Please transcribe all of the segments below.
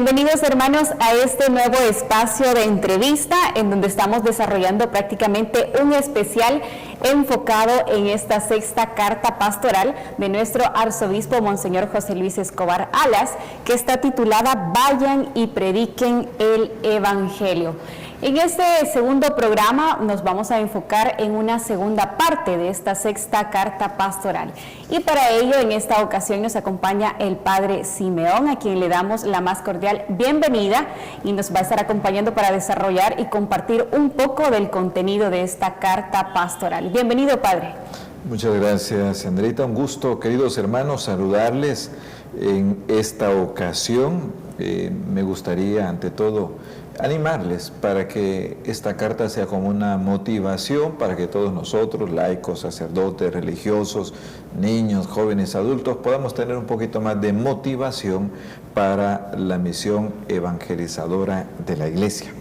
Bienvenidos hermanos a este nuevo espacio de entrevista en donde estamos desarrollando prácticamente un especial enfocado en esta sexta carta pastoral de nuestro arzobispo Monseñor José Luis Escobar Alas, que está titulada Vayan y prediquen el Evangelio. En este segundo programa nos vamos a enfocar en una segunda parte de esta sexta carta pastoral. Y para ello, en esta ocasión nos acompaña el Padre Simeón, a quien le damos la más cordial bienvenida y nos va a estar acompañando para desarrollar y compartir un poco del contenido de esta carta pastoral. Bienvenido, Padre. Muchas gracias, Sandrita. Un gusto, queridos hermanos, saludarles en esta ocasión. Me gustaría, ante todo, animarles para que esta carta sea como una motivación para que todos nosotros, laicos, sacerdotes, religiosos, niños, jóvenes, adultos, podamos tener un poquito más de motivación para la misión evangelizadora de la Iglesia.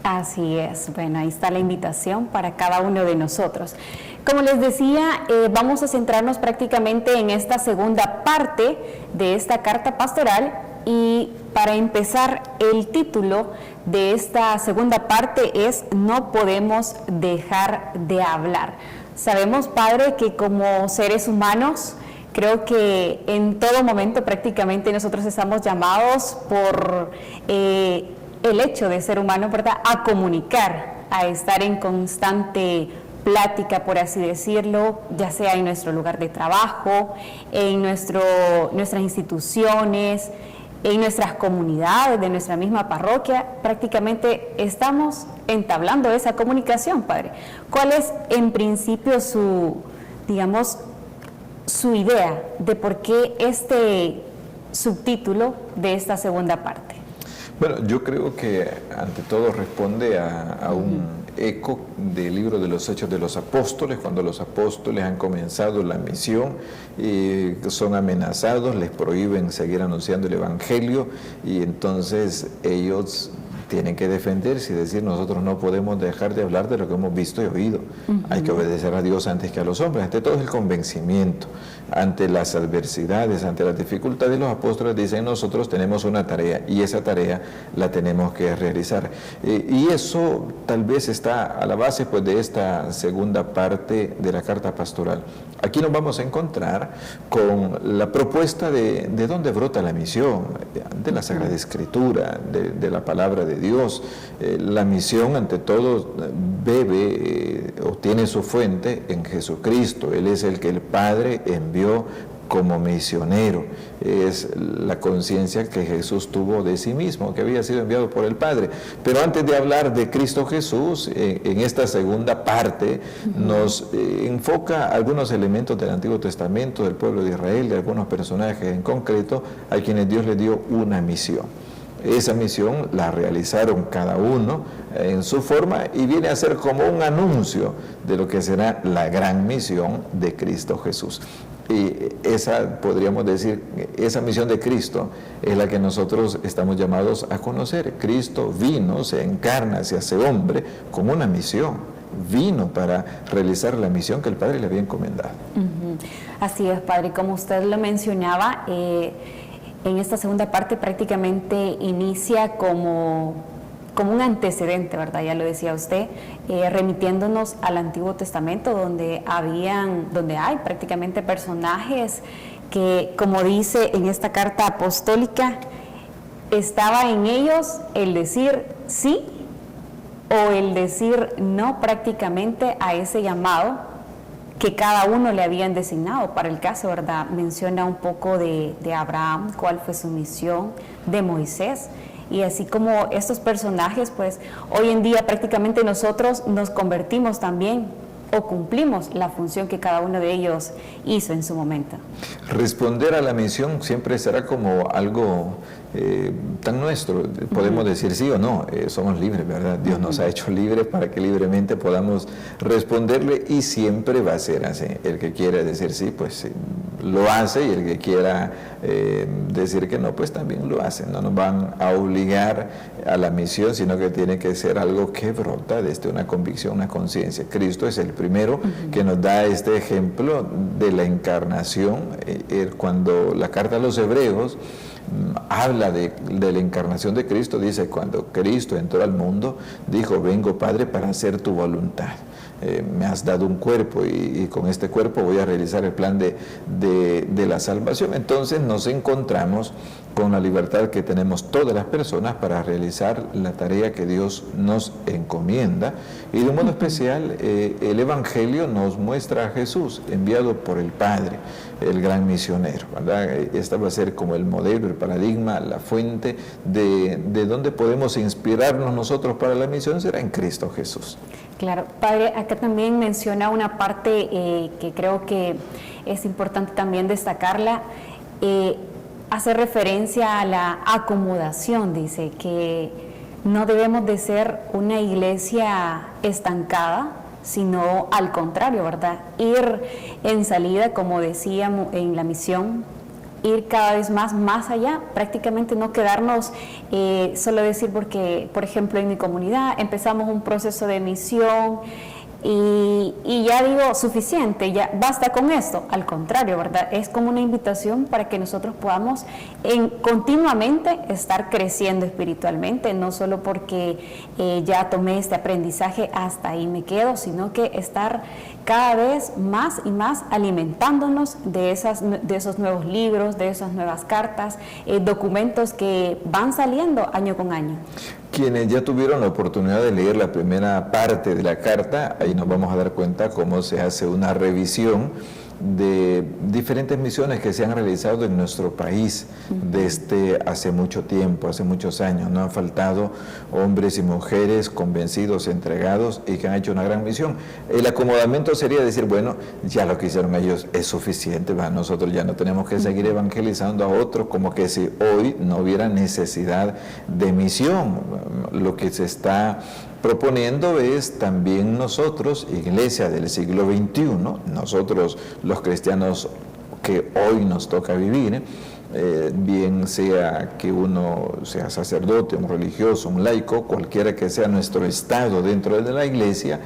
Así es. Bueno, ahí está la invitación para cada uno de nosotros. Como les decía, vamos a centrarnos prácticamente en esta segunda parte de esta carta pastoral y para empezar, el título de esta segunda parte es No podemos dejar de hablar. Sabemos, Padre, que como seres humanos, creo que en todo momento prácticamente nosotros estamos llamados por el hecho de ser humano, ¿verdad?, a comunicar, a estar en constante plática, por así decirlo, ya sea en nuestro lugar de trabajo, en nuestras instituciones, en nuestras comunidades, de nuestra misma parroquia. Prácticamente estamos entablando esa comunicación, Padre. ¿Cuál es en principio su idea de por qué este subtítulo de esta segunda parte? Bueno, yo creo que ante todo responde a un eco del libro de los Hechos de los Apóstoles, cuando los apóstoles han comenzado la misión y son amenazados, les prohíben seguir anunciando el Evangelio y entonces ellos tienen que defenderse y decir, nosotros no podemos dejar de hablar de lo que hemos visto y oído. Hay que obedecer a Dios antes que a los hombres. Ante todo es el convencimiento. Ante las adversidades, ante las dificultades, los apóstoles dicen, nosotros tenemos una tarea y esa tarea la tenemos que realizar. Y eso tal vez está a la base pues, de esta segunda parte de la carta pastoral. Aquí nos vamos a encontrar con la propuesta de dónde brota la misión, de la Sagrada Escritura, de la palabra de Dios. La misión, ante todo, bebe o tiene su fuente en Jesucristo. Él es el que el Padre envió como misionero. Es la conciencia que Jesús tuvo de sí mismo, que había sido enviado por el Padre. Pero antes de hablar de Cristo Jesús, en esta segunda parte nos enfoca algunos elementos del Antiguo Testamento, del pueblo de Israel, de algunos personajes en concreto, a quienes Dios les dio una misión. Esa misión la realizaron cada uno en su forma y viene a ser como un anuncio de lo que será la gran misión de Cristo Jesús. Y esa, podríamos decir, esa misión de Cristo es la que nosotros estamos llamados a conocer. Cristo vino, se encarna, se hace hombre con una misión. Vino para realizar la misión que el Padre le había encomendado. Así es, Padre. Como usted lo mencionaba, en esta segunda parte prácticamente inicia como un antecedente, ¿verdad? Ya lo decía usted, remitiéndonos al Antiguo Testamento, donde hay prácticamente personajes que, como dice en esta carta apostólica, estaba en ellos el decir sí o el decir no prácticamente a ese llamado que cada uno le habían designado. Para el caso, ¿verdad?, menciona un poco de Abraham, cuál fue su misión, de Moisés. Y así como estos personajes, pues hoy en día prácticamente nosotros nos convertimos también o cumplimos la función que cada uno de ellos hizo en su momento. Responder a la misión siempre será como algo tan nuestro. Podemos decir sí o no, somos libres, ¿verdad? Dios nos ha hecho libres para que libremente podamos responderle y siempre va a ser así. El que quiere decir sí, pues lo hace, y el que quiera decir que no, pues también lo hace. No nos van a obligar a la misión, sino que tiene que ser algo que brota desde una convicción, una conciencia. Cristo es el primero que nos da este ejemplo de la encarnación. Cuando la carta a los Hebreos habla de la encarnación de Cristo. Dice, cuando Cristo entró al mundo, dijo, vengo, Padre, para hacer tu voluntad. Me has dado un cuerpo y con este cuerpo voy a realizar el plan de la salvación. Entonces nos encontramos con la libertad que tenemos todas las personas para realizar la tarea que Dios nos encomienda. Y de un modo especial, el Evangelio nos muestra a Jesús, enviado por el Padre, el gran misionero, ¿verdad? Esta va a ser como el modelo, el paradigma, la fuente de donde podemos inspirarnos nosotros para la misión, será en Cristo Jesús. Claro, Padre, acá también menciona una parte que creo que es importante también destacarla. Hace referencia a la acomodación, dice que no debemos de ser una iglesia estancada, sino al contrario, ¿verdad? Ir en salida, como decíamos en la misión, ir cada vez más allá, prácticamente no quedarnos solo decir porque, por ejemplo, en mi comunidad empezamos un proceso de misión y ya digo, suficiente, ya basta con esto. Al contrario, ¿verdad? Es como una invitación para que nosotros podamos continuamente estar creciendo espiritualmente, no solo porque ya tomé este aprendizaje, hasta ahí me quedo, sino que estar cada vez más y más alimentándonos de esos nuevos libros, de esas nuevas cartas, documentos que van saliendo año con año. Quienes ya tuvieron la oportunidad de leer la primera parte de la carta, ahí nos vamos a dar cuenta cómo se hace una revisión de diferentes misiones que se han realizado en nuestro país desde hace mucho tiempo, hace muchos años. No han faltado hombres y mujeres convencidos, entregados y que han hecho una gran misión. El acomodamiento sería decir, bueno, ya lo que hicieron ellos es suficiente, ¿va? Nosotros ya no tenemos que seguir evangelizando a otros, como que si hoy no hubiera necesidad de misión. Lo que se está proponiendo es también nosotros, iglesia del siglo XXI, nosotros los cristianos que hoy nos toca vivir, bien sea que uno sea sacerdote, un religioso, un laico, cualquiera que sea nuestro estado dentro de la iglesia,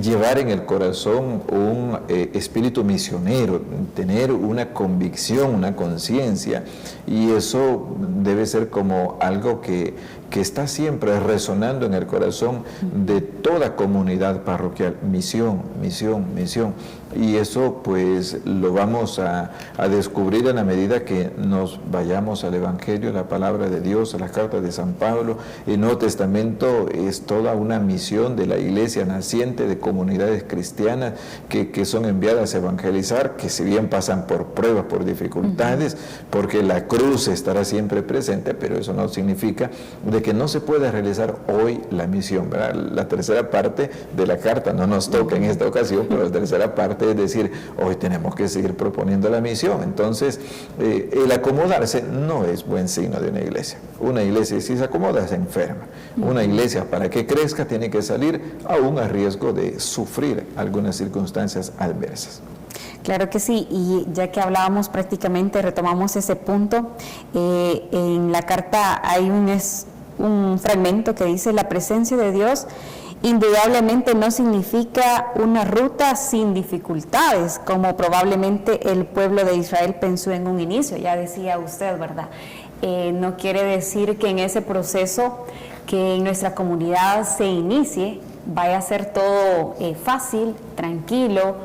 llevar en el corazón un espíritu misionero, tener una convicción, una conciencia, y eso debe ser como algo que está siempre resonando en el corazón de toda comunidad parroquial. Misión, misión, misión. Y eso pues lo vamos a descubrir en la medida que nos vayamos al Evangelio, a la palabra de Dios, a las cartas de San Pablo. El Nuevo Testamento es toda una misión de la iglesia naciente, de comunidades cristianas que son enviadas a evangelizar, que si bien pasan por pruebas, por dificultades, porque la cruz estará siempre presente, pero eso no significa de que no se puede realizar hoy la misión, ¿verdad? La tercera parte de la carta no nos toca en esta ocasión, pero la tercera parte es decir, hoy tenemos que seguir proponiendo la misión. Entonces, el acomodarse no es buen signo de una iglesia. Una iglesia, si se acomoda, se enferma. Una iglesia, para que crezca, tiene que salir aún a riesgo de sufrir algunas circunstancias adversas. Claro que sí, y ya que hablábamos prácticamente, retomamos ese punto, en la carta hay un fragmento que dice: la presencia de Dios indudablemente no significa una ruta sin dificultades, como probablemente el pueblo de Israel pensó en un inicio, ya decía usted, ¿verdad? No quiere decir que en ese proceso que en nuestra comunidad se inicie vaya a ser todo fácil, tranquilo,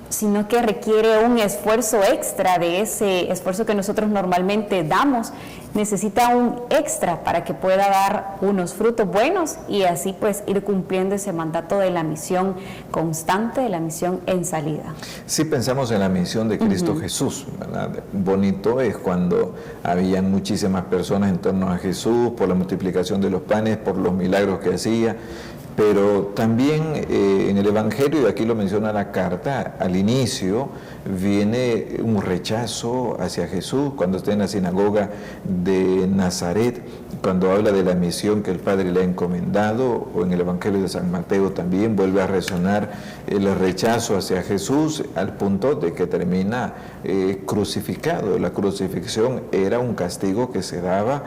sino que requiere un esfuerzo extra. De ese esfuerzo que nosotros normalmente damos, necesita un extra para que pueda dar unos frutos buenos y así pues ir cumpliendo ese mandato de la misión constante, de la misión en salida. Si pensamos en la misión de Cristo Jesús, ¿verdad? Bonito es cuando habían muchísimas personas en torno a Jesús, por la multiplicación de los panes, por los milagros que hacía. Pero también en el Evangelio, y aquí lo menciona la carta, al inicio viene un rechazo hacia Jesús cuando está en la sinagoga de Nazaret, cuando habla de la misión que el Padre le ha encomendado, o en el Evangelio de San Mateo también vuelve a resonar el rechazo hacia Jesús al punto de que termina crucificado. La crucifixión era un castigo que se daba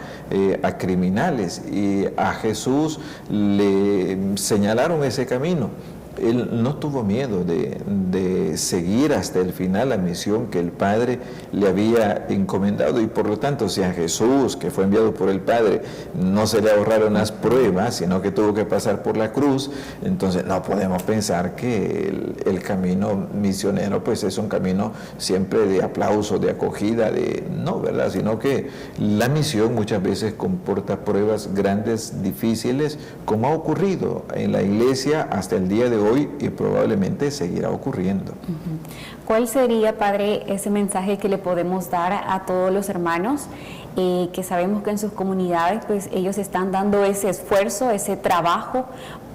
a criminales y a Jesús le señalaron ese camino. él no tuvo miedo de seguir hasta el final la misión que el Padre le había encomendado, y por lo tanto, si a Jesús, que fue enviado por el Padre, no se le ahorraron las pruebas, sino que tuvo que pasar por la cruz, entonces no podemos pensar que el camino misionero pues es un camino siempre de aplauso, de acogida, no, ¿verdad? Sino que la misión muchas veces comporta pruebas grandes, difíciles, como ha ocurrido en la iglesia hasta el día de hoy, y probablemente seguirá ocurriendo. ¿Cuál sería, Padre, ese mensaje que le podemos dar a todos los hermanos que sabemos que en sus comunidades pues ellos están dando ese esfuerzo, ese trabajo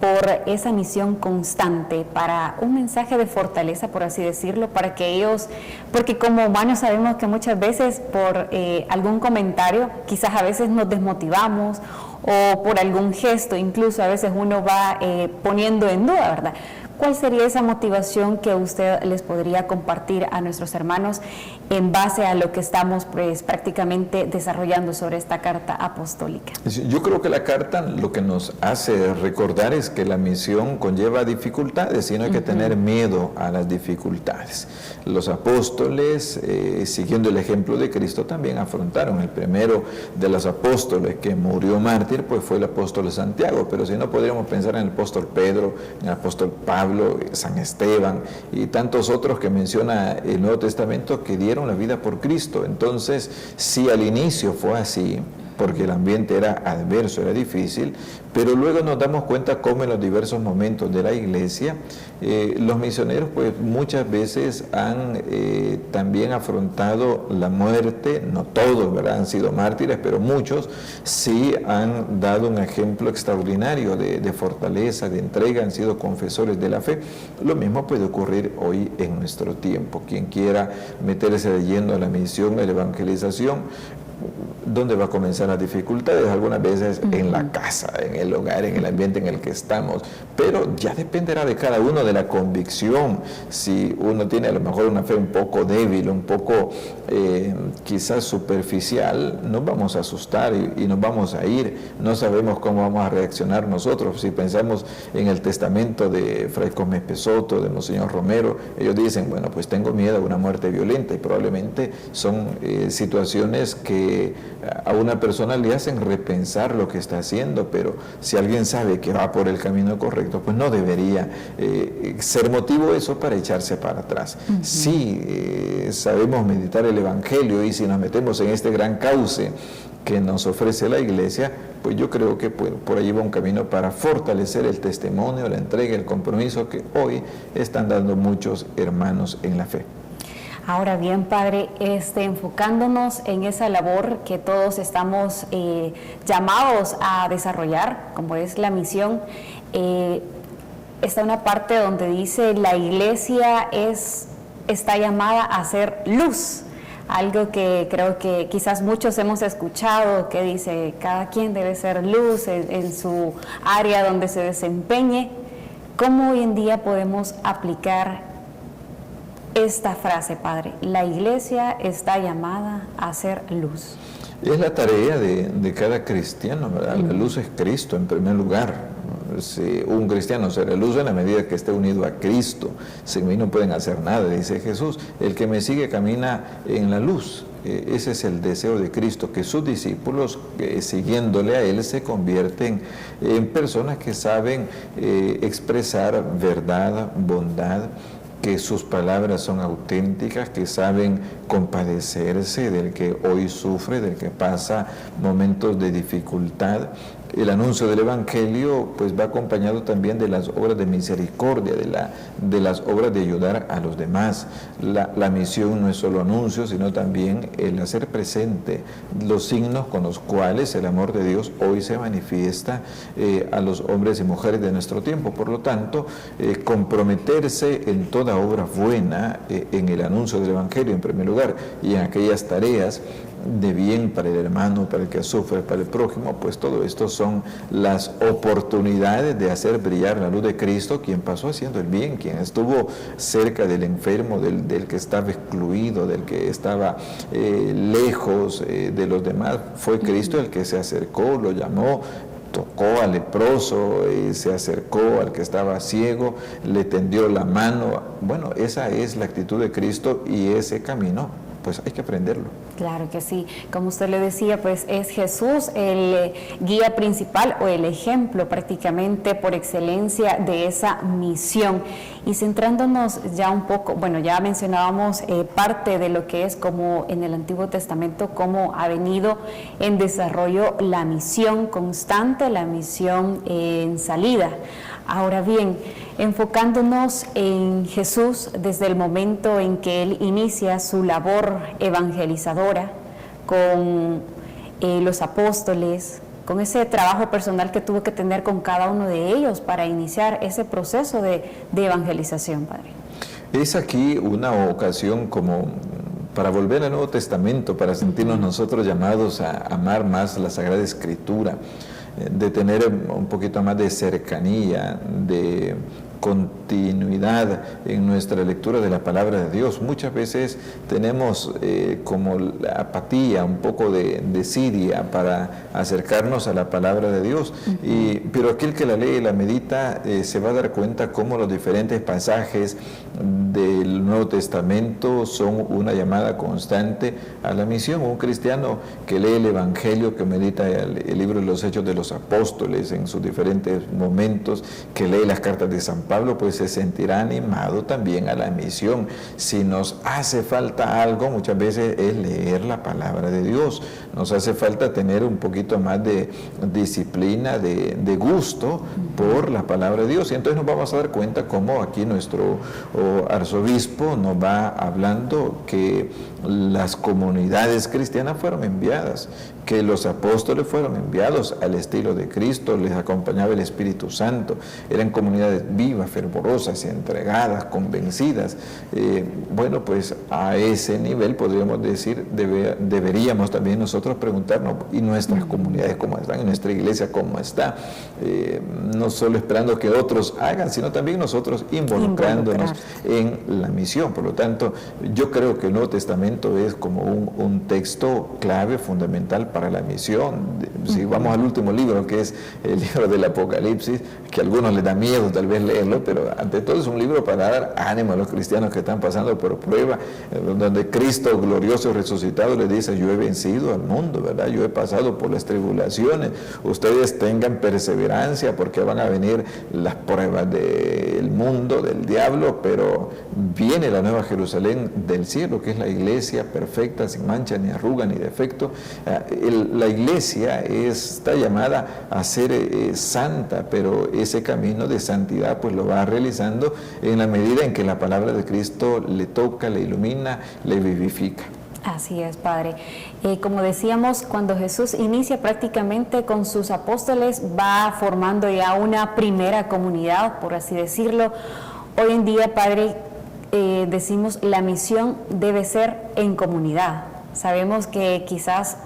por esa misión constante, para un mensaje de fortaleza, por así decirlo, para que ellos, porque como humanos sabemos que muchas veces por algún comentario quizás a veces nos desmotivamos, o por algún gesto, incluso a veces uno va poniendo en duda, ¿verdad? ¿Cuál sería esa motivación que usted les podría compartir a nuestros hermanos en base a lo que estamos pues, prácticamente desarrollando sobre esta carta apostólica? Yo creo que la carta lo que nos hace recordar es que la misión conlleva dificultades y no hay que tener miedo a las dificultades. Los apóstoles, siguiendo el ejemplo de Cristo, también afrontaron. El primero de los apóstoles que murió mártir pues fue el apóstol Santiago, pero si no podríamos pensar en el apóstol Pedro, en el apóstol Pablo, San Esteban y tantos otros que menciona el Nuevo Testamento que dieron la vida por Cristo. Entonces, si al inicio fue así, porque el ambiente era adverso, era difícil, pero luego nos damos cuenta cómo en los diversos momentos de la iglesia los misioneros pues muchas veces han también afrontado la muerte. No todos, ¿verdad?, han sido mártires, pero muchos sí han dado un ejemplo extraordinario de fortaleza, de entrega, han sido confesores de la fe. Lo mismo puede ocurrir hoy en nuestro tiempo. Quien quiera meterse de lleno a la misión, a la evangelización, ¿dónde va a comenzar las dificultades? Algunas veces en la casa, en el hogar, en el ambiente en el que estamos, pero ya dependerá de cada uno, de la convicción. Si uno tiene a lo mejor una fe un poco débil, un poco quizás superficial, nos vamos a asustar y nos vamos a ir. No sabemos cómo vamos a reaccionar nosotros. Si pensamos en el testamento de Fray Cosme Pesoto, de Monseñor Romero, ellos dicen, bueno, pues tengo miedo a una muerte violenta, y probablemente son situaciones que a una persona le hacen repensar lo que está haciendo, pero si alguien sabe que va por el camino correcto, pues no debería ser motivo eso para echarse para atrás. Si sabemos meditar el Evangelio y si nos metemos en este gran cauce que nos ofrece la Iglesia, pues yo creo que por ahí va un camino para fortalecer el testimonio, la entrega, el compromiso que hoy están dando muchos hermanos en la fe. Ahora bien, Padre, enfocándonos en esa labor que todos estamos llamados a desarrollar, como es la misión, está una parte donde dice la Iglesia está llamada a ser luz. Algo que creo que quizás muchos hemos escuchado, que dice cada quien debe ser luz en su área donde se desempeñe. ¿Cómo hoy en día podemos aplicar esta frase, Padre? La Iglesia está llamada a ser luz. Es la tarea de cada cristiano, ¿verdad? La luz es Cristo en primer lugar. Si un cristiano será luz en la medida que esté unido a Cristo. Sin mí no pueden hacer nada, dice Jesús. El que me sigue camina en la luz. Ese es el deseo de Cristo, que sus discípulos, siguiéndole a Él, se convierten en personas que saben expresar verdad, bondad, que sus palabras son auténticas, que saben compadecerse del que hoy sufre, del que pasa momentos de dificultad. El anuncio del Evangelio pues va acompañado también de las obras de misericordia, de las obras de ayudar a los demás. La misión no es solo anuncio, sino también el hacer presente los signos con los cuales el amor de Dios hoy se manifiesta a los hombres y mujeres de nuestro tiempo. Por lo tanto, comprometerse en toda obra buena, en el anuncio del Evangelio en primer lugar, y en aquellas tareas de bien para el hermano, para el que sufre, para el prójimo, pues todo esto son las oportunidades de hacer brillar la luz de Cristo, quien pasó haciendo el bien, quien estuvo cerca del enfermo, del que estaba excluido, del que estaba lejos de los demás. Fue Cristo el que se acercó, lo llamó, tocó al leproso, se acercó al que estaba ciego, le tendió la mano. Bueno, esa es la actitud de Cristo y ese camino, pues hay que aprenderlo. Claro que sí, como usted le decía, pues es Jesús el guía principal o el ejemplo prácticamente por excelencia de esa misión. Y centrándonos ya un poco, bueno, ya mencionábamos parte de lo que es como en el Antiguo Testamento, cómo ha venido en desarrollo la misión constante, la misión en salida. Ahora bien, enfocándonos en Jesús desde el momento en que Él inicia su labor evangelizadora con los apóstoles, con ese trabajo personal que tuvo que tener con cada uno de ellos para iniciar ese proceso de evangelización, Padre. Es aquí una ocasión como para volver al Nuevo Testamento, para sentirnos nosotros llamados a amar más la Sagrada Escritura, de tener un poquito más de cercanía, de continuidad en nuestra lectura de la palabra de Dios. Muchas veces tenemos como la apatía, un poco de desidia para acercarnos a la palabra de Dios, pero aquel que la lee y la medita se va a dar cuenta cómo los diferentes pasajes del Nuevo Testamento son una llamada constante a la misión. Un cristiano que lee el Evangelio, que medita el libro de los Hechos de los Apóstoles en sus diferentes momentos, que lee las cartas de San Pablo, pues se sentirá animado también a la misión. Si nos hace falta algo, muchas veces es leer la palabra de Dios. Nos hace falta tener un poquito más de disciplina, de gusto por la palabra de Dios. Y entonces nos vamos a dar cuenta cómo aquí nuestro arzobispo nos va hablando que las comunidades cristianas fueron enviadas, que los apóstoles fueron enviados al estilo de Cristo, les acompañaba el Espíritu Santo, eran comunidades vivas, fervorosas, entregadas, convencidas. Bueno, pues a ese nivel podríamos decir, deberíamos también nosotros preguntarnos, ¿y nuestras comunidades cómo están? ¿Y nuestra iglesia cómo está? No solo esperando que otros hagan, sino también nosotros involucrándonos en la misión. Por lo tanto, yo creo que el Nuevo Testamento es como un texto clave, fundamental para la misión. Si vamos al último libro, que es el libro del Apocalipsis, que a algunos les da miedo tal vez leerlo, pero ante todo es un libro para dar ánimo a los cristianos que están pasando por prueba, donde Cristo glorioso resucitado les dice: yo he vencido al mundo, ¿verdad? Yo he pasado por las tribulaciones, ustedes tengan perseverancia porque van a venir las pruebas del mundo, del diablo, pero viene la nueva Jerusalén del cielo, que es la iglesia perfecta, sin mancha, ni arruga, ni defecto. La iglesia está llamada a ser santa, pero ese camino de santidad pues lo va realizando en la medida en que la palabra de Cristo le toca, le ilumina, le vivifica. Así es, Padre. Como decíamos, cuando Jesús inicia prácticamente con sus apóstoles, va formando ya una primera comunidad, por así decirlo. Hoy en día, Padre, decimos la misión debe ser en comunidad. Sabemos que quizás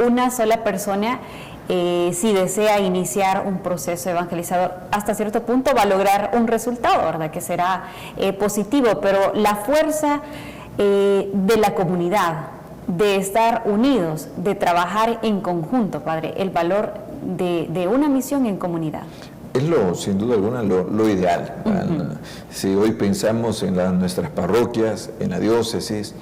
una sola persona, si desea iniciar un proceso evangelizador, hasta cierto punto va a lograr un resultado, ¿verdad? Que será positivo, pero la fuerza de la comunidad, de estar unidos, de trabajar en conjunto, Padre, el valor de una misión en comunidad. Es sin duda alguna, lo ideal. Si hoy pensamos en nuestras parroquias, en la diócesis,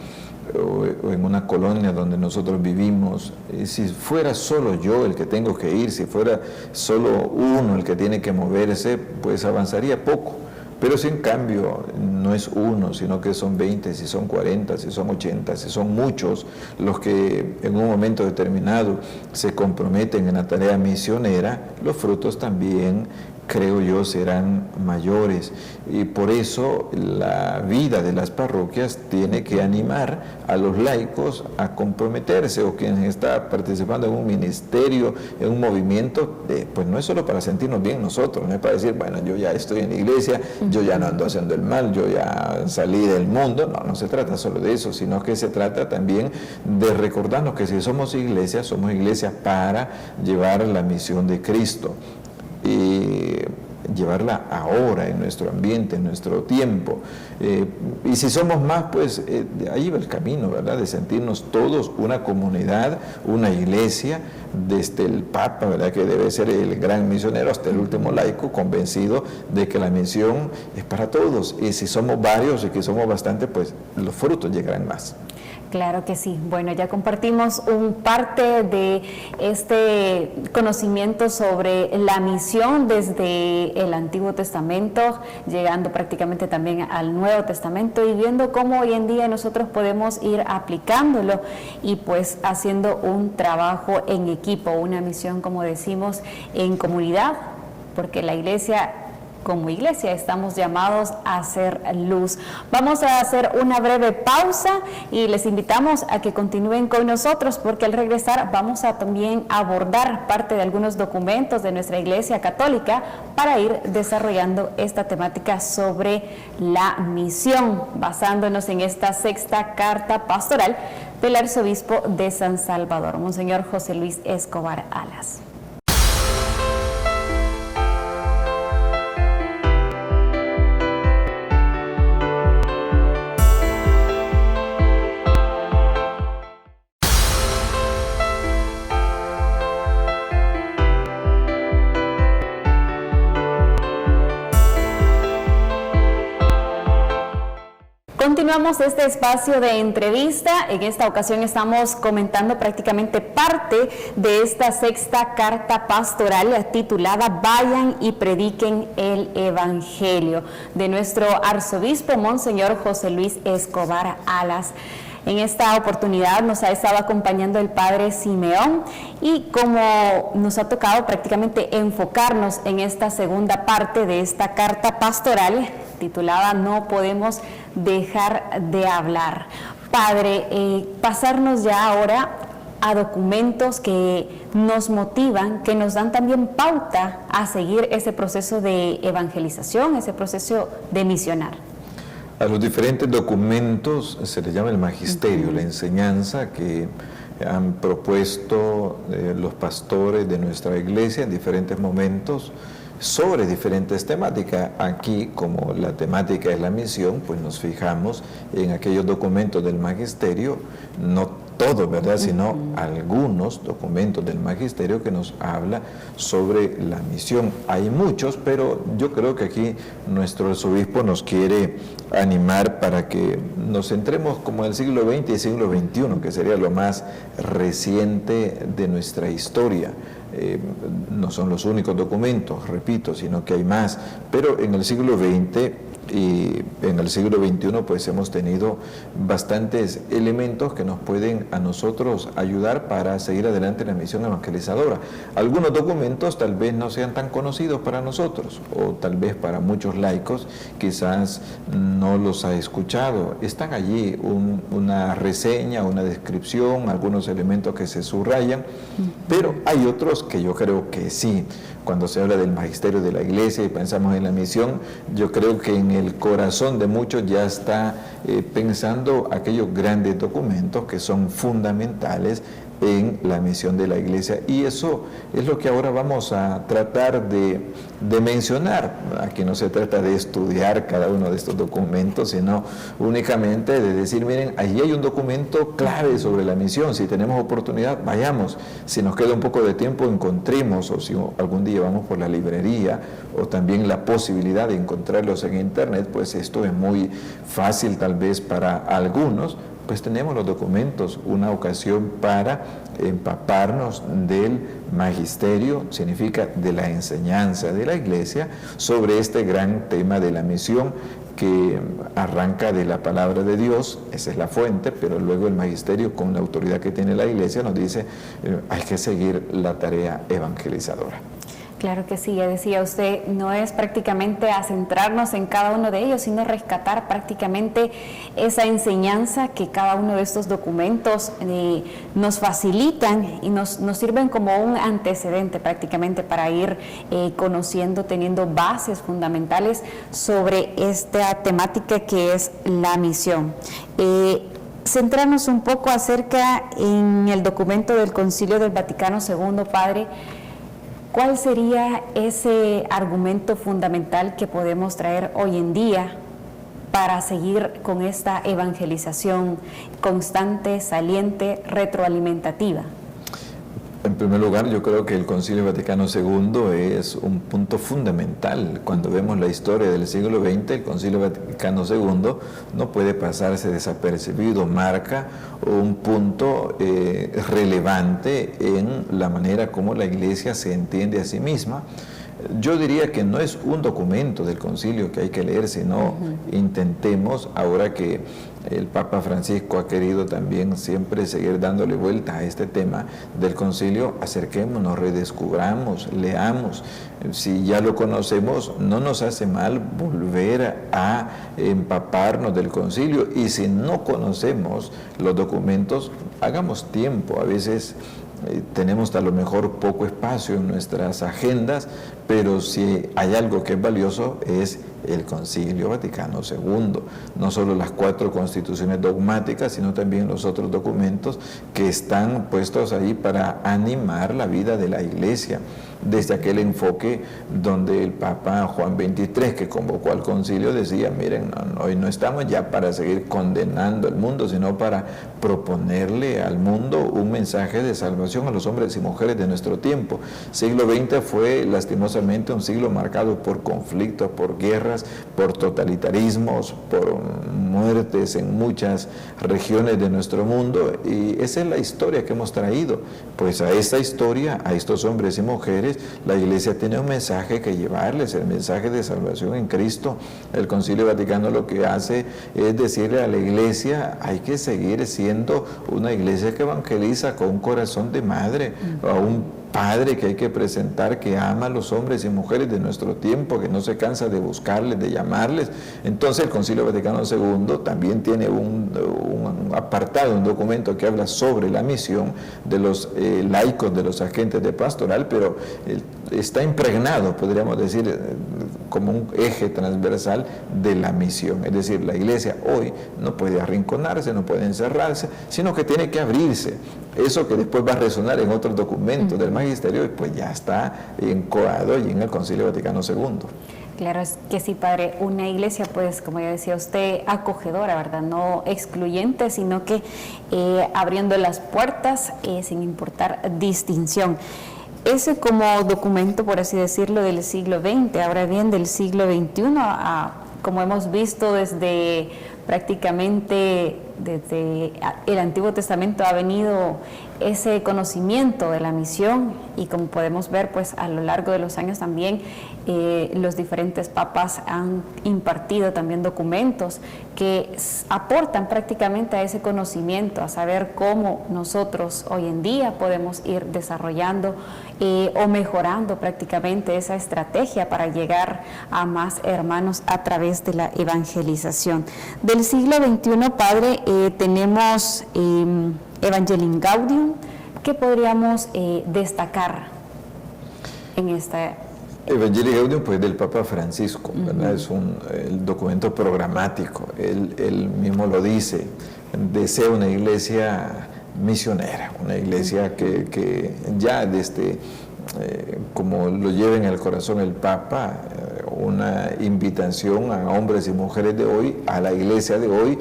o en una colonia donde nosotros vivimos, si fuera solo yo el que tengo que ir, si fuera solo uno el que tiene que moverse, pues avanzaría poco. Pero si en cambio no es uno, sino que son 20, si son 40, si son 80, si son muchos los que en un momento determinado se comprometen en la tarea misionera, los frutos también, creo yo, serán mayores. Y por eso la vida de las parroquias tiene que animar a los laicos a comprometerse, o quien está participando en un ministerio, en un movimiento, pues no es solo para sentirnos bien nosotros, no es para decir, bueno, yo ya estoy en la iglesia, yo ya no ando haciendo el mal, yo ya salí del mundo. No se trata solo de eso, sino que se trata también de recordarnos que si somos iglesia para llevar la misión de Cristo. Y llevarla ahora, en nuestro ambiente, en nuestro tiempo. Y si somos más, pues ahí va el camino, ¿verdad? De sentirnos todos una comunidad, una iglesia, desde el Papa, ¿verdad?, que debe ser el gran misionero, hasta el último laico, convencido de que la misión es para todos. Y si somos varios y que somos bastante, pues los frutos llegarán más. Claro que sí. Bueno, ya compartimos un parte de este conocimiento sobre la misión desde el Antiguo Testamento, llegando prácticamente también al Nuevo Testamento y viendo cómo hoy en día nosotros podemos ir aplicándolo y pues haciendo un trabajo en equipo, una misión, como decimos, en comunidad, porque la iglesia, como iglesia, estamos llamados a hacer luz. Vamos a hacer una breve pausa y les invitamos a que continúen con nosotros, porque al regresar vamos a también abordar parte de algunos documentos de nuestra Iglesia Católica para ir desarrollando esta temática sobre la misión, basándonos en esta sexta carta pastoral del arzobispo de San Salvador, Monseñor José Luis Escobar Alas. Continuamos este espacio de entrevista. En esta ocasión estamos comentando prácticamente parte de esta sexta carta pastoral titulada Vayan y prediquen el Evangelio, de nuestro arzobispo Monseñor José Luis Escobar Alas. En esta oportunidad nos ha estado acompañando el Padre Simeón y como nos ha tocado prácticamente enfocarnos en esta segunda parte de esta carta pastoral titulada No podemos dejar de hablar. Padre, pasarnos ya ahora a documentos que nos motivan, que nos dan también pauta a seguir ese proceso de evangelización, ese proceso de misionar. A los diferentes documentos se les llama el magisterio, la enseñanza que han propuesto los pastores de nuestra iglesia en diferentes momentos sobre diferentes temáticas. Aquí, como la temática es la misión, pues nos fijamos en aquellos documentos del magisterio, no todos, ¿verdad?, sino algunos documentos del magisterio que nos habla sobre la misión. Hay muchos, pero yo creo que aquí nuestro arzobispo nos quiere animar para que nos centremos como en el siglo XX y siglo XXI, que sería lo más reciente de nuestra historia. No son los únicos documentos, repito, sino que hay más, pero en el siglo XX y en el siglo XXI pues hemos tenido bastantes elementos que nos pueden a nosotros ayudar para seguir adelante en la misión evangelizadora. Algunos documentos tal vez no sean tan conocidos para nosotros, o tal vez para muchos laicos quizás no los ha escuchado. Están allí una reseña, una descripción, algunos elementos que se subrayan, pero hay otros que yo creo que sí. Cuando se habla del magisterio de la iglesia y pensamos en la misión, yo creo que en el corazón de muchos ya está pensando aquellos grandes documentos que son fundamentales en la misión de la iglesia, y eso es lo que ahora vamos a tratar de mencionar. Aquí no se trata de estudiar cada uno de estos documentos, sino únicamente de decir, miren, allí hay un documento clave sobre la misión, si tenemos oportunidad, vayamos, si nos queda un poco de tiempo, encontremos, o si algún día vamos por la librería, o también la posibilidad de encontrarlos en internet, pues esto es muy fácil tal vez para algunos, pues tenemos los documentos, una ocasión para empaparnos del magisterio, significa de la enseñanza de la iglesia, sobre este gran tema de la misión que arranca de la palabra de Dios, esa es la fuente, pero luego el magisterio, con la autoridad que tiene la iglesia, nos dice hay que seguir la tarea evangelizadora. Claro que sí, ya decía usted, no es prácticamente a centrarnos en cada uno de ellos, sino rescatar prácticamente esa enseñanza que cada uno de estos documentos nos facilitan y nos sirven como un antecedente prácticamente para ir conociendo, teniendo bases fundamentales sobre esta temática que es la misión. Centrarnos un poco acerca en el documento del Concilio del Vaticano II, Padre. ¿cuál sería ese argumento fundamental que podemos traer hoy en día para seguir con esta evangelización constante, saliente, retroalimentativa? En primer lugar, yo creo que el Concilio Vaticano II es un punto fundamental. Cuando vemos la historia del siglo XX, el Concilio Vaticano II no puede pasarse desapercibido, marca un punto relevante en la manera como la Iglesia se entiende a sí misma. Yo diría que no es un documento del concilio que hay que leer, sino intentemos, ahora que el Papa Francisco ha querido también siempre seguir dándole vuelta a este tema del concilio, acerquémonos, redescubramos, leamos. Si ya lo conocemos, no nos hace mal volver a empaparnos del concilio, y si no conocemos los documentos, hagamos tiempo. A veces tenemos a lo mejor poco espacio en nuestras agendas, pero si hay algo que es valioso es el Concilio Vaticano II, no solo las 4 constituciones dogmáticas, sino también los otros documentos que están puestos ahí para animar la vida de la Iglesia, desde aquel enfoque donde el Papa Juan XXIII, que convocó al concilio, decía: miren, hoy no estamos ya para seguir condenando al mundo, sino para proponerle al mundo un mensaje de salvación a los hombres y mujeres de nuestro tiempo. Siglo XX fue lastimosamente un siglo marcado por conflictos, por guerras, por totalitarismos, por muertes en muchas regiones de nuestro mundo, y esa es la historia que hemos traído. Pues a esta historia, a estos hombres y mujeres, la Iglesia tiene un mensaje que llevarles, el mensaje de salvación en Cristo. El Concilio Vaticano lo que hace es decirle a la Iglesia: hay que seguir siendo una Iglesia que evangeliza con un corazón de madre, a un Padre que hay que presentar, que ama a los hombres y mujeres de nuestro tiempo, que no se cansa de buscarles, de llamarles. Entonces el Concilio Vaticano II también tiene un apartado, un documento que habla sobre la misión de los laicos, de los agentes de pastoral, pero está impregnado, podríamos decir, como un eje transversal de la misión. Es decir, la Iglesia hoy no puede arrinconarse, no puede encerrarse, sino que tiene que abrirse. Eso que después va a resonar en otros documentos del magisterio, pues ya está encoado allí en el Concilio Vaticano II. Claro, es que sí, padre, una iglesia, pues, como ya decía usted, acogedora, ¿verdad? No excluyente, sino que abriendo las puertas sin importar distinción. Ese como documento, por así decirlo, del siglo XX, ahora bien, del siglo XXI, como hemos visto desde prácticamente desde el Antiguo Testamento ha venido ese conocimiento de la misión, y como podemos ver, pues a lo largo de los años también los diferentes papas han impartido también documentos que aportan prácticamente a ese conocimiento, a saber cómo nosotros hoy en día podemos ir desarrollando o mejorando prácticamente esa estrategia para llegar a más hermanos a través de la evangelización. Del siglo XXI, padre, tenemos Evangelii Gaudium. ¿Qué podríamos destacar en esta? Evangelii Gaudium, pues, del Papa Francisco, ¿verdad? Es el documento programático. Él mismo lo dice: desea una iglesia misionera, una iglesia que ya desde, como lo lleva en el corazón el Papa, una invitación a hombres y mujeres de hoy, a la iglesia de hoy.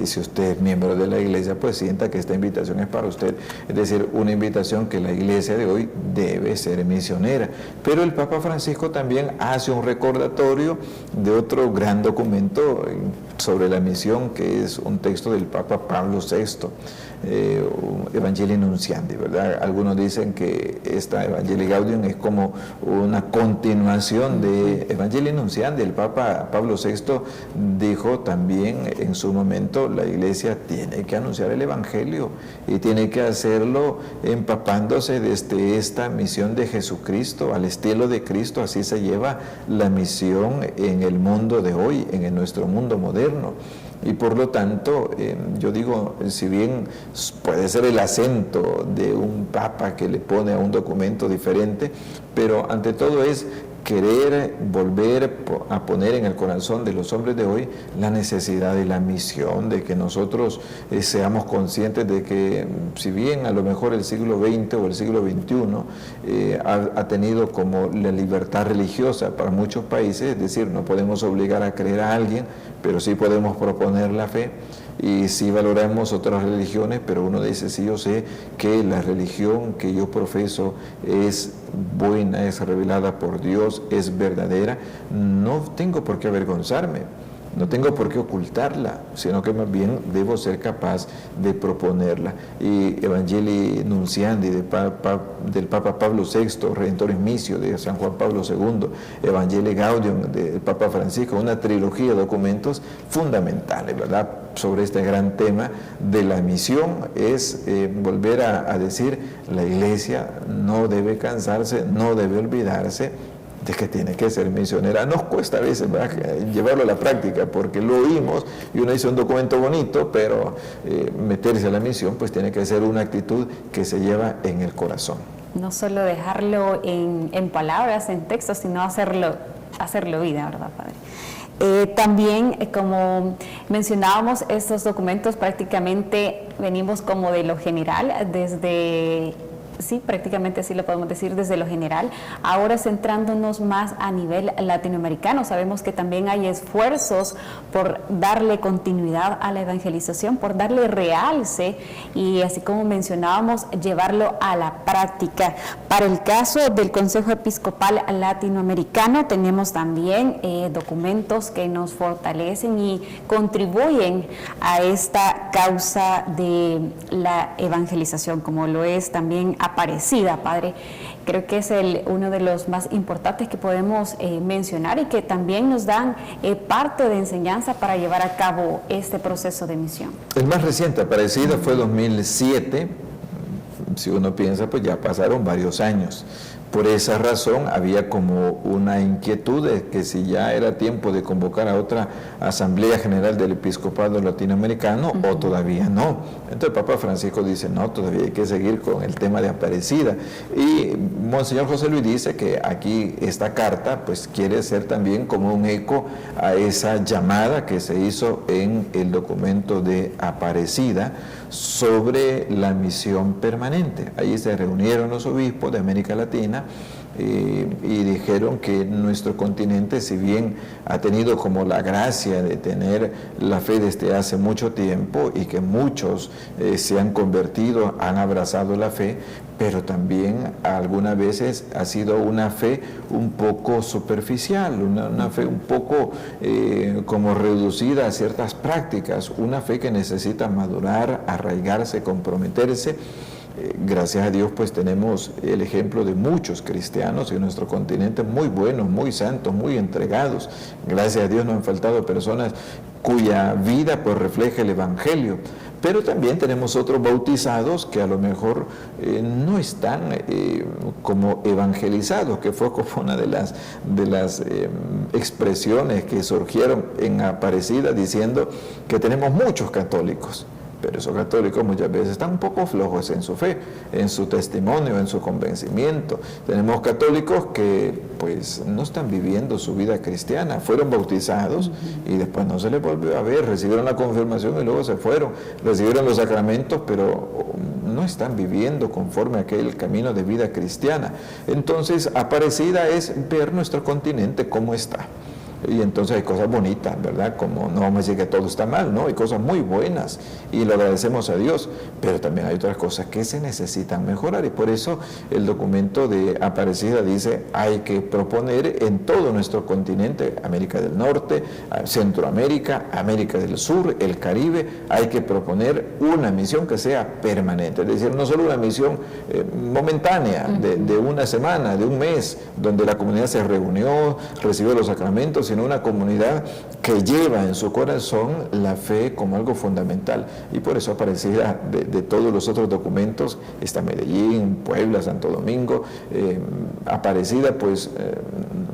Si usted es miembro de la iglesia, pues sienta que esta invitación es para usted. Es decir, una invitación que la iglesia de hoy debe ser misionera. Pero el Papa Francisco también hace un recordatorio de otro gran documento sobre la misión, que es un texto del Papa Pablo VI, Evangelii Nuntiandi, ¿verdad? Algunos dicen que esta Evangelii Gaudium es como una continuación de Evangelii Nuntiandi. El Papa Pablo VI dijo también en su momento: la iglesia tiene que anunciar el evangelio y tiene que hacerlo empapándose desde esta misión de Jesucristo, al estilo de Cristo. Así se lleva la misión en el mundo de hoy, en nuestro mundo moderno. Y por lo tanto, yo digo, si bien puede ser el acento de un papa que le pone a un documento diferente, pero ante todo es querer volver a poner en el corazón de los hombres de hoy la necesidad y la misión de que nosotros seamos conscientes de que, si bien a lo mejor el siglo XX o el siglo XXI ha tenido como la libertad religiosa para muchos países, es decir, no podemos obligar a creer a alguien, pero sí podemos proponer la fe. Y sí valoramos otras religiones, pero uno dice, sí, yo sé que la religión que yo profeso es buena, es revelada por Dios, es verdadera. No tengo por qué avergonzarme, no tengo por qué ocultarla, sino que más bien debo ser capaz de proponerla. Y Evangelii Nunciandi del Papa Pablo VI, Redentoris Missio de San Juan Pablo II, Evangelii Gaudium del Papa Francisco, una trilogía de documentos fundamentales, ¿verdad?, sobre este gran tema de la misión. Es volver a decir, la Iglesia no debe cansarse, no debe olvidarse de que tiene que ser misionera. Nos cuesta a veces, ¿verdad?, llevarlo a la práctica, porque lo oímos y uno dice un documento bonito, pero meterse a la misión pues tiene que ser una actitud que se lleva en el corazón. No solo dejarlo en palabras, en textos, sino hacerlo vida, ¿verdad, Padre? También, como mencionábamos, estos documentos prácticamente venimos como de lo general, sí, prácticamente así lo podemos decir, desde lo general. Ahora centrándonos más a nivel latinoamericano, sabemos que también hay esfuerzos por darle continuidad a la evangelización, por darle realce y, así como mencionábamos, llevarlo a la práctica. Para el caso del Consejo Episcopal Latinoamericano tenemos también documentos que nos fortalecen y contribuyen a esta causa de la evangelización, como lo es también Aparecida, Padre. Creo que es uno de los más importantes que podemos mencionar y que también nos dan parte de enseñanza para llevar a cabo este proceso de misión. El más reciente, Aparecida, fue 2007. Si uno piensa, pues ya pasaron varios años. Por esa razón había como una inquietud de que si ya era tiempo de convocar a otra Asamblea General del Episcopado Latinoamericano o todavía no. Entonces el Papa Francisco dice, no, todavía hay que seguir con el tema de Aparecida. Y Monseñor José Luis dice que aquí esta carta pues quiere ser también como un eco a esa llamada que se hizo en el documento de Aparecida sobre la misión permanente. Allí se reunieron los obispos de América Latina y dijeron que nuestro continente, si bien ha tenido como la gracia de tener la fe desde hace mucho tiempo y que muchos se han convertido, han abrazado la fe, pero también algunas veces ha sido una fe un poco superficial, una fe un poco como reducida a ciertas prácticas, una fe que necesita madurar, arraigarse, comprometerse. Gracias a Dios pues tenemos el ejemplo de muchos cristianos en nuestro continente muy buenos, muy santos, muy entregados. Gracias a Dios no han faltado personas cuya vida pues refleja el Evangelio. Pero también tenemos otros bautizados que a lo mejor no están como evangelizados, que fue como una de las expresiones que surgieron en Aparecida diciendo que tenemos muchos católicos. Pero esos católicos muchas veces están un poco flojos en su fe, en su testimonio, en su convencimiento. Tenemos católicos que pues no están viviendo su vida cristiana, fueron bautizados y después no se les volvió a ver, recibieron la confirmación y luego se fueron, recibieron los sacramentos, pero no están viviendo conforme a aquel camino de vida cristiana. Entonces, Aparecida es ver nuestro continente cómo está. Y entonces hay cosas bonitas, ¿verdad? Como no vamos a decir que todo está mal, ¿no? Hay cosas muy buenas y lo agradecemos a Dios, pero también hay otras cosas que se necesitan mejorar y por eso el documento de Aparecida dice hay que proponer en todo nuestro continente, América del Norte, Centroamérica, América del Sur, el Caribe, hay que proponer una misión que sea permanente, es decir, no solo una misión momentánea de una semana, de un mes, donde la comunidad se reunió, recibió los sacramentos, sino una comunidad que lleva en su corazón la fe como algo fundamental. Y por eso Aparecida, de todos los otros documentos, está Medellín, Puebla, Santo Domingo. Aparecida, pues,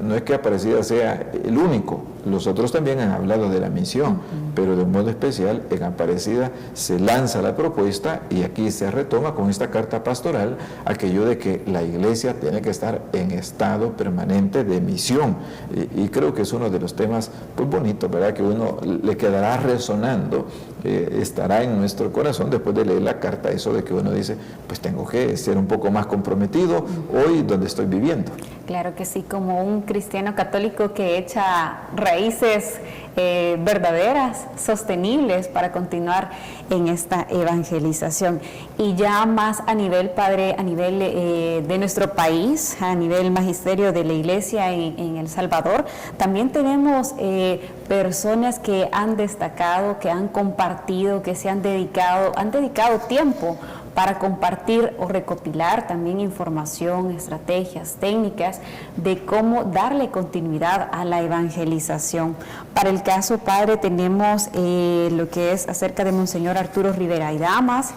no es que Aparecida sea el único, Los otros también han hablado de la misión, pero de un modo especial en Aparecida se lanza la propuesta y aquí se retoma con esta carta pastoral aquello de que la iglesia tiene que estar en estado permanente de misión. Y creo que es uno de los temas pues bonitos, ¿verdad? Que uno le quedará resonando, estará en nuestro corazón después de leer la carta, eso de que uno dice, pues tengo que ser un poco más comprometido hoy donde estoy viviendo. Claro que sí, como un cristiano católico que echa raíces verdaderas, sostenibles para continuar en esta evangelización. Y ya más a nivel, Padre, a nivel de nuestro país, a nivel magisterio de la Iglesia en El Salvador, también tenemos personas que han destacado, que han compartido, que se han dedicado tiempo para compartir o recopilar también información, estrategias, técnicas de cómo darle continuidad a la evangelización. Para el caso, Padre, tenemos lo que es acerca de Monseñor Arturo Rivera y Damas,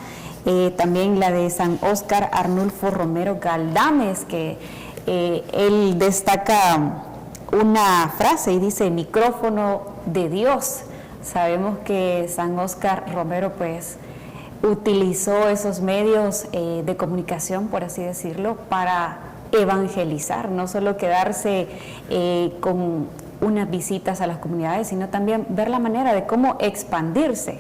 también la de San Óscar Arnulfo Romero Galdames, que él destaca una frase y dice, micrófono de Dios. Sabemos que San Óscar Romero, pues, utilizó esos medios de comunicación, por así decirlo, para evangelizar, no solo quedarse con unas visitas a las comunidades, sino también ver la manera de cómo expandirse,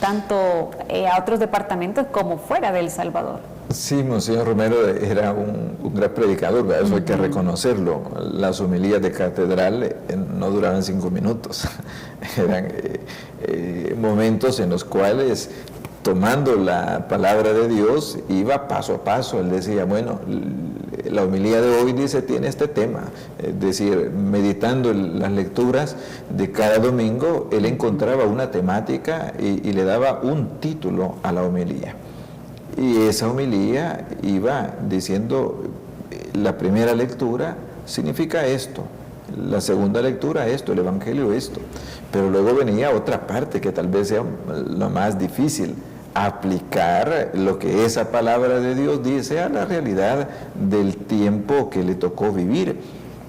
tanto a otros departamentos como fuera de El Salvador. Sí, Monseñor Romero era un gran predicador, ¿verdad? Eso hay que reconocerlo. Las homilías de catedral no duraban 5 minutos, eran momentos en los cuales, tomando la palabra de Dios, iba paso a paso. Él decía, bueno, la homilía de hoy dice, tiene este tema. Es decir, meditando las lecturas de cada domingo, él encontraba una temática y le daba un título a la homilía. Y esa homilía iba diciendo, la primera lectura significa esto, la segunda lectura esto, el Evangelio esto. Pero luego venía otra parte que tal vez sea lo más difícil, aplicar lo que esa palabra de Dios dice a la realidad del tiempo que le tocó vivir.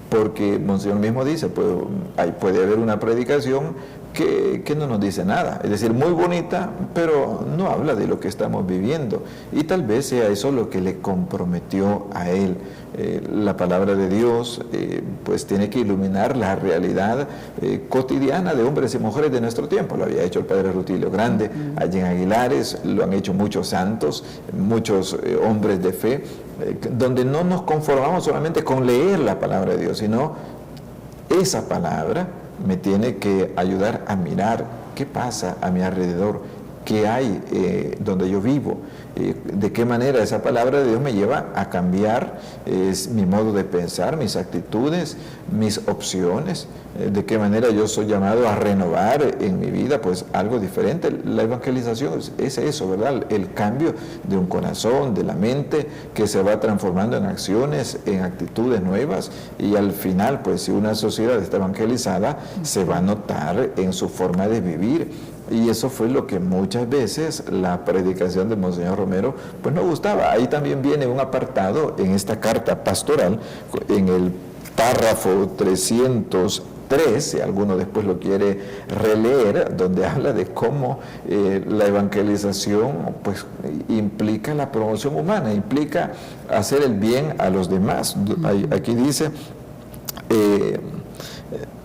Porque Monseñor mismo dice, puede haber una predicación que no nos dice nada, es decir, muy bonita, pero no habla de lo que estamos viviendo, y tal vez sea eso lo que le comprometió a él. La palabra de Dios pues tiene que iluminar la realidad cotidiana de hombres y mujeres de nuestro tiempo. Lo había hecho el Padre Rutilio Grande, allí en Aguilares, lo han hecho muchos santos, muchos hombres de fe, donde no nos conformamos solamente con leer la palabra de Dios, sino esa palabra me tiene que ayudar a mirar qué pasa a mi alrededor, qué hay donde yo vivo, de qué manera esa palabra de Dios me lleva a cambiar mi modo de pensar, mis actitudes, mis opciones, de qué manera yo soy llamado a renovar en mi vida pues algo diferente. La evangelización es eso, ¿verdad? El cambio de un corazón, de la mente, que se va transformando en acciones, en actitudes nuevas, y al final pues si una sociedad está evangelizada se va a notar en su forma de vivir. Y eso fue lo que muchas veces la predicación de Monseñor Romero pues no gustaba. Ahí también viene un apartado en esta carta pastoral, en el párrafo 303, si alguno después lo quiere releer, donde habla de cómo la evangelización pues implica la promoción humana, implica hacer el bien a los demás. Aquí dice,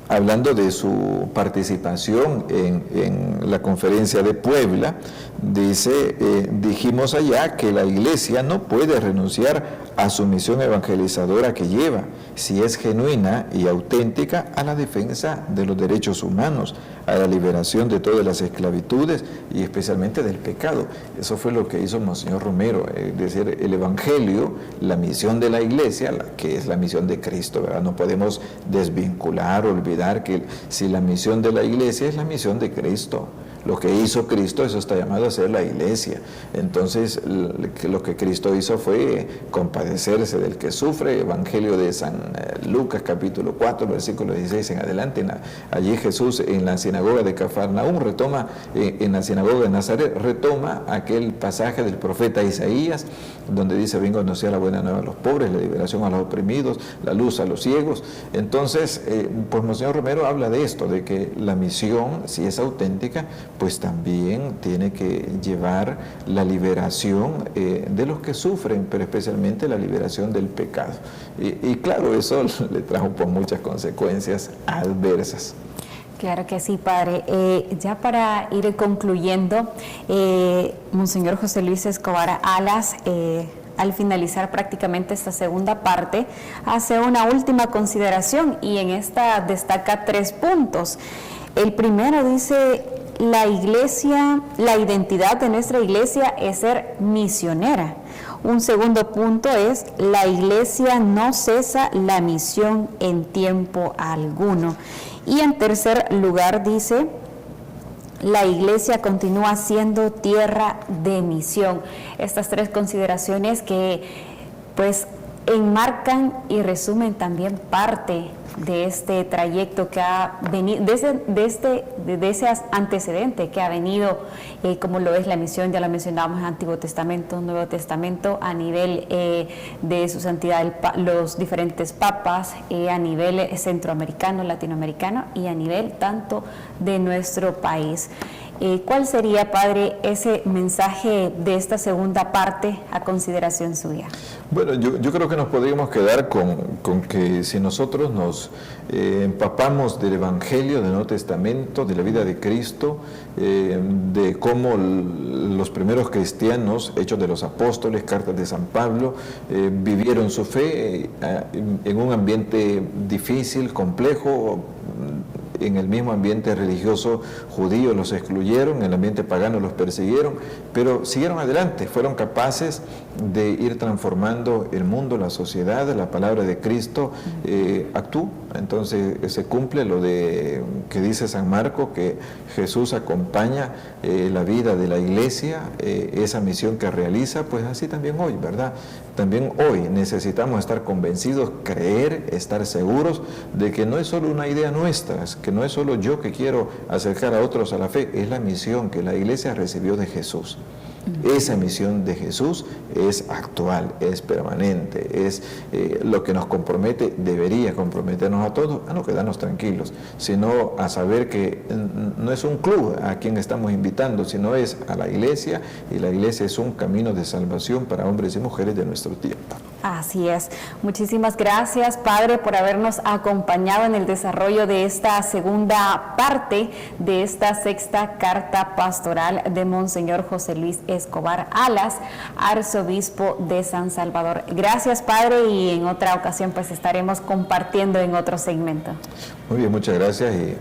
hablando de su participación en la conferencia de Puebla, dice, dijimos allá que la Iglesia no puede renunciar a su misión evangelizadora que lleva, si es genuina y auténtica, a la defensa de los derechos humanos, a la liberación de todas las esclavitudes y especialmente del pecado. Eso fue lo que hizo Monseñor Romero, es decir, el Evangelio, la misión de la Iglesia, que es la misión de Cristo, ¿verdad? No podemos desvincular, olvidar que si la misión de la Iglesia es la misión de Cristo, Lo que hizo Cristo, eso está llamado a ser la iglesia. Entonces, lo que Cristo hizo fue compadecerse del que sufre. Evangelio de San Lucas, capítulo 4, versículo 16 en adelante. Allí Jesús en la sinagoga de Cafarnaúm retoma, en la sinagoga de Nazaret, retoma aquel pasaje del profeta Isaías, donde dice: vengo a anunciar la buena nueva a los pobres, la liberación a los oprimidos, la luz a los ciegos. Entonces, pues Monseñor Romero habla de esto, de que la misión, si es auténtica, pues también tiene que llevar la liberación de los que sufren, pero especialmente la liberación del pecado. Y claro, eso le trajo pues muchas consecuencias adversas. Claro que sí, padre. Ya para ir concluyendo, Monseñor José Luis Escobar Alas, al finalizar prácticamente esta segunda parte, hace una última consideración y en esta destaca 3 puntos. El primero dice: la iglesia, la identidad de nuestra iglesia es ser misionera. Un segundo punto es: la iglesia no cesa la misión en tiempo alguno. Y en tercer lugar dice: la iglesia continúa siendo tierra de misión. Estas 3 consideraciones que pues enmarcan y resumen también parte de este trayecto que ha venido, de ese antecedente que ha venido, como lo es la misión, ya lo mencionábamos, Antiguo Testamento, Nuevo Testamento, a nivel de su santidad, los diferentes papas, a nivel centroamericano, latinoamericano y a nivel tanto de nuestro país. ¿Cuál sería, padre, ese mensaje de esta segunda parte a consideración suya? Bueno, yo creo que nos podríamos quedar con que si nosotros nos empapamos del Evangelio, del Nuevo Testamento, de la vida de Cristo, de cómo los primeros cristianos, Hechos de los Apóstoles, Cartas de San Pablo, vivieron su fe en un ambiente difícil, complejo. En el mismo ambiente religioso judío los excluyeron, en el ambiente pagano los persiguieron, pero siguieron adelante, fueron capaces de ir transformando el mundo, la sociedad. La palabra de Cristo actuó. Entonces se cumple lo de que dice San Marco, que Jesús acompaña la vida de la iglesia, esa misión que realiza. Pues así también hoy, ¿verdad? También hoy necesitamos estar convencidos, creer, estar seguros de que no es solo una idea nuestra, que no es solo yo que quiero acercar a otros a la fe, es la misión que la iglesia recibió de Jesús. Esa misión de Jesús es actual, es permanente, es lo que nos compromete, debería comprometernos a todos, a no quedarnos tranquilos, sino a saber que no es un club a quien estamos invitando, sino es a la iglesia, y la iglesia es un camino de salvación para hombres y mujeres de nuestro tiempo. Así es. Muchísimas gracias, padre, por habernos acompañado en el desarrollo de esta segunda parte de esta sexta carta pastoral de Monseñor José Luis Escobar Alas, arzobispo de San Salvador. Gracias, padre, y en otra ocasión pues estaremos compartiendo en otro segmento. Muy bien, muchas gracias, y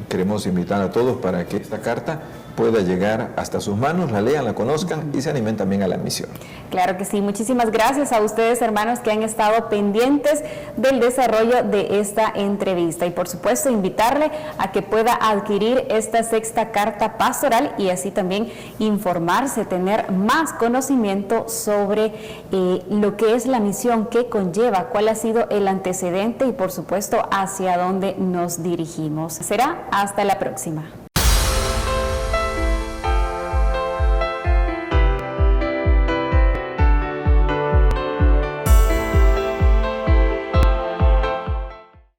queremos invitar a todos para que esta carta pueda llegar hasta sus manos, la lean, la conozcan y se animen también a la misión. Claro que sí. Muchísimas gracias a ustedes, hermanos, que han estado pendientes del desarrollo de esta entrevista, y por supuesto invitarle a que pueda adquirir esta sexta carta pastoral y así también informarse, tener más conocimiento sobre lo que es la misión, qué conlleva, cuál ha sido el antecedente y por supuesto hacia dónde nos dirigimos. Será hasta la próxima.